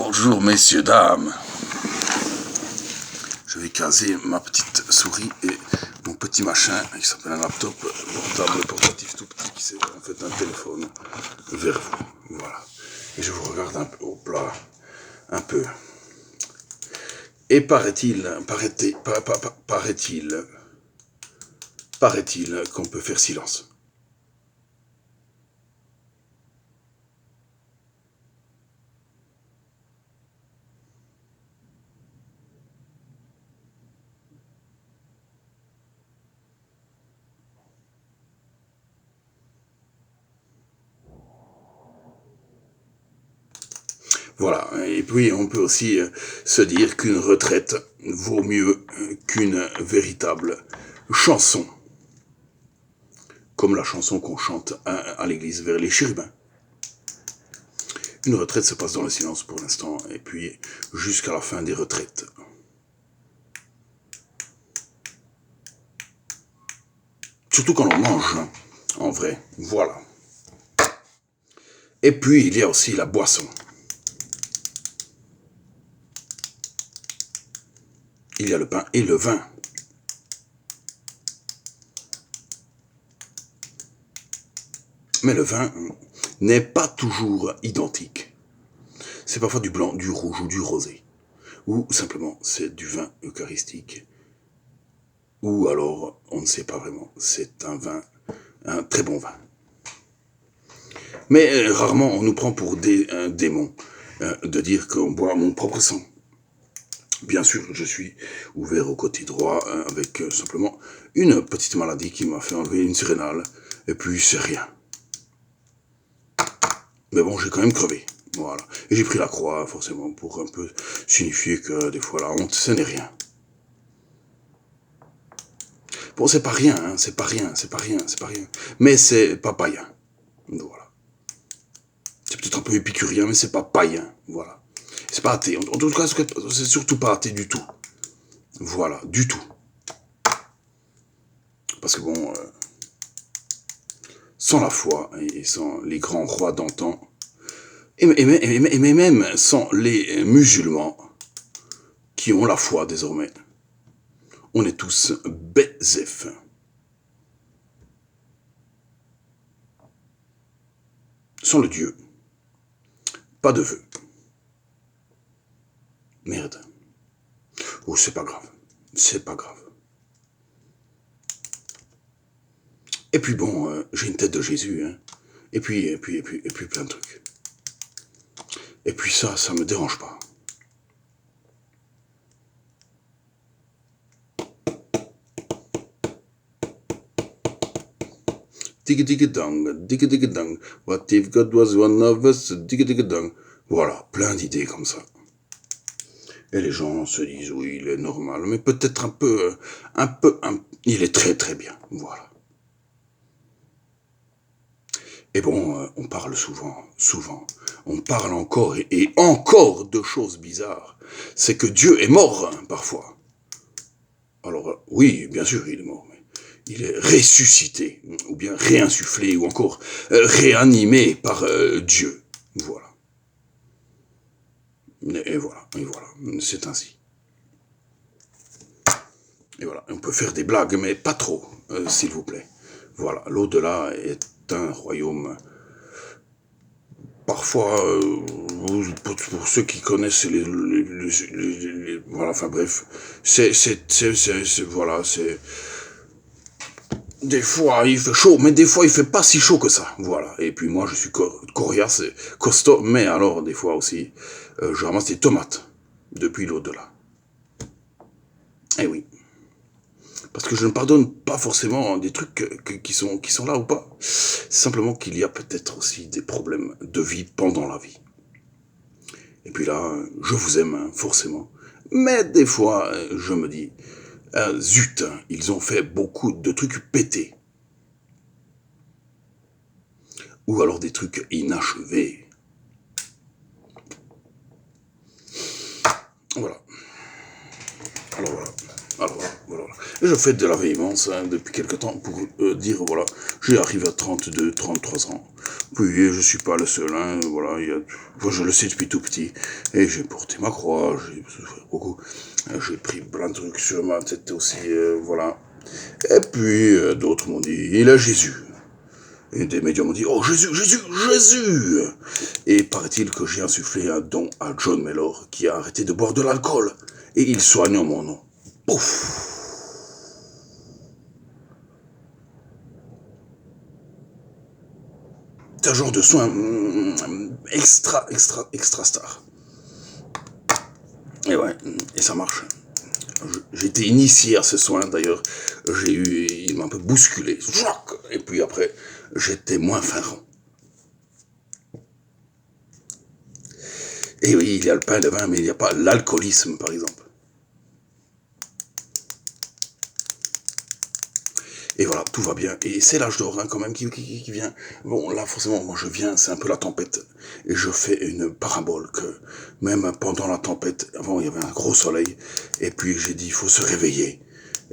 Bonjour messieurs, dames. Je vais caser ma petite souris et mon petit machin qui s'appelle un laptop portatif tout petit qui c'est en fait un téléphone vers vous. Voilà. Et je vous regarde un peu au plat, un peu. Et paraît-il qu'on peut faire silence. Voilà, et puis on peut aussi se dire qu'une retraite vaut mieux qu'une véritable chanson, comme la chanson qu'on chante à l'église vers les chérubins. Une retraite se passe dans le silence pour l'instant, et puis jusqu'à la fin des retraites. Surtout quand on mange, en vrai, voilà. Et puis il y a aussi la boisson. Il y a le pain et le vin. Mais le vin n'est pas toujours identique. C'est parfois du blanc, du rouge ou du rosé. Ou simplement c'est du vin eucharistique. Ou alors, on ne sait pas vraiment, c'est un vin, un très bon vin. Mais rarement on nous prend pour des démons de dire qu'on boit mon propre sang. Bien sûr, je suis ouvert au côté droit avec simplement une petite maladie qui m'a fait enlever une surrénale. Et puis, c'est rien. Mais bon, j'ai quand même crevé. Voilà. Et j'ai pris la croix, forcément, pour un peu signifier que des fois, la honte, ce n'est rien. Bon, c'est pas rien, hein, c'est pas rien. Mais c'est pas païen. Voilà. C'est peut-être un peu épicurien, mais c'est pas païen. Voilà. C'est pas athée. En tout cas, c'est surtout pas athée du tout. Voilà, du tout. Parce que bon, sans la foi et sans les grands rois d'antan, et même sans les musulmans qui ont la foi désormais, on est tous bézef. Sans le Dieu, pas de vœux. Merde. Oh, c'est pas grave. C'est pas grave. Et puis bon, j'ai une tête de Jésus, hein. Et puis plein de trucs. Et puis ça me dérange pas. Dig-a-dig-a-dong, what if God was one of us, dig-a-dig-a-dong. Voilà, plein d'idées comme ça. Et les gens se disent, oui, il est normal, mais peut-être il est très très bien, voilà. Et bon, on parle souvent, on parle encore et encore de choses bizarres. C'est que Dieu est mort, hein, parfois. Alors, oui, bien sûr, il est mort, mais il est ressuscité, ou bien réinsufflé, ou encore réanimé par Dieu. Voilà. Et voilà, c'est ainsi. Et voilà, on peut faire des blagues, mais pas trop, s'il vous plaît. Voilà, l'au-delà est un royaume. Parfois, pour ceux qui connaissent voilà, enfin bref, voilà, c'est. Des fois, il fait chaud, mais des fois, il fait pas si chaud que ça. Voilà. Et puis moi, je suis coriace, costaud, mais alors, des fois aussi, je ramasse des tomates depuis l'au-delà. Eh oui. Parce que je ne pardonne pas forcément des trucs qui sont là ou pas. C'est simplement qu'il y a peut-être aussi des problèmes de vie pendant la vie. Et puis là, je vous aime, hein, forcément. Mais des fois, je me dis, zut, ils ont fait beaucoup de trucs pétés. Ou alors des trucs inachevés. Voilà. Alors voilà. Et je fais de la véhémence depuis quelque temps pour dire, voilà, j'arrive à 32, 33 ans. Puis je suis pas le seul, hein, voilà, moi, je le sais depuis tout petit. Et j'ai porté ma croix, j'ai souffert beaucoup. J'ai pris plein de trucs sur ma tête aussi, voilà. Et puis d'autres m'ont dit, il a Jésus. Et des médias m'ont dit, oh Jésus, Jésus, Jésus. Et paraît-il que j'ai insufflé un don à John Mellor, qui a arrêté de boire de l'alcool. Et il soigne en mon nom. Pouf. C'est un genre de soin extra star. Et ouais, et ça marche. J'ai été initié à ce soin d'ailleurs. Il m'a un peu bousculé. Et puis après, j'étais moins finron. Et oui, il y a le pain et le vin, mais il n'y a pas l'alcoolisme, par exemple. Et voilà, tout va bien. Et c'est l'âge d'or, hein, quand même, qui vient. Bon, là, forcément, moi, je viens, c'est un peu la tempête. Et je fais une parabole que, même pendant la tempête, avant, il y avait un gros soleil. Et puis, j'ai dit, il faut se réveiller.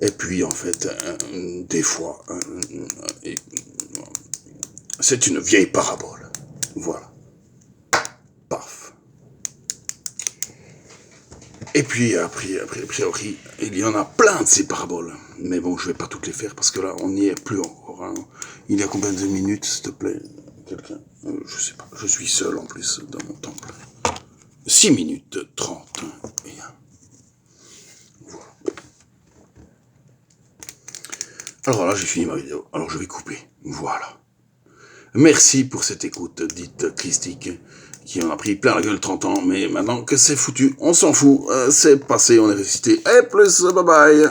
Et puis, en fait, des fois, c'est une vieille parabole. Voilà. Paf. Et puis, a priori, il y en a plein de ces paraboles. Mais bon, je vais pas toutes les faire parce que là, on n'y est plus encore. Hein. Il y a combien de minutes, s'il te plaît? Quelqu'un je sais pas. Je suis seul en plus dans mon temple. 6 minutes 30. Voilà. Alors là, j'ai fini ma vidéo. Alors je vais couper. Voilà. Merci pour cette écoute dite christique, qui en a pris plein la gueule 30 ans, mais maintenant que c'est foutu, on s'en fout, c'est passé, on est ressuscité, et plus, bye bye.